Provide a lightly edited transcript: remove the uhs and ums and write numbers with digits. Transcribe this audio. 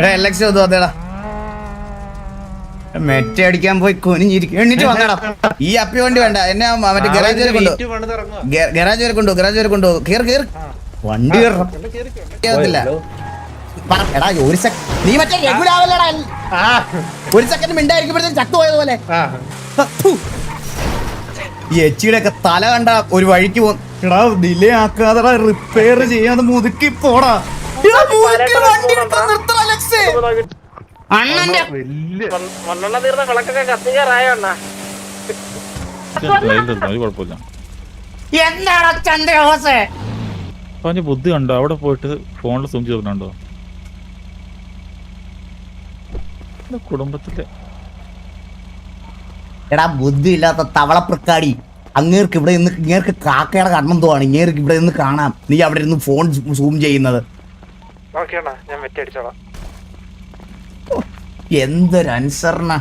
എടാ എലക്ഷൻ ഒന്നും അതേടാ മെറ്റ അടിക്കാൻ പോയി കുനിഞ്ഞിരിക്കും എണ്ണിട്ട് വന്നടാ. ഈ അപ്പി വണ്ടി വേണ്ട, എന്നെ മറ്റേ ഗരാജ് വരെ കൊണ്ടു, ഗരാജ് വരെ കൊണ്ടു. കേറ് കേറ് വണ്ടി കയറത്തില്ല. എടാ ഒരു സെക്കൻഡ് നീ മറ്റേ രഘുലാവല്ലടാ, ഒരു സെക്കൻഡ് മിണ്ടായിരിക്കുമ്പോഴത്തേക്ക് ചത്തു പോയതുപോലെ. ഈ എച്ചിയുടെ ഒക്കെ തല കണ്ട ഒരു വഴിക്ക് പോ. എടാ ഡിലേ ആക്കാതെടാ, റിപ്പയർ ചെയ്യാതെ മുതുക്കി പോടാ. എന്താണ് ചന്ദ്രബോസേ ബുദ്ധി കണ്ടോ? അവിടെ പോയിട്ട് ഫോണിൽ സൂം ചെയ്തിട്ടുണ്ടോ? കുടുംബത്തിലെ എടാ ബുദ്ധി ഇല്ലാത്ത തവളപ്രക്കാടി, അങ്ങേർക്ക് ഇവിടെ നിന്ന് ഇങ്ങേർക്ക് കാക്കയുടെ കണ്ണെന്തോആണ്, ഇങ്ങേർക്ക് ഇവിടെ നിന്ന് കാണാം നീ അവിടെ ഇരുന്ന് ഫോൺ സൂം ചെയ്യുന്നത്. എന്തൊരു അനുസരണ.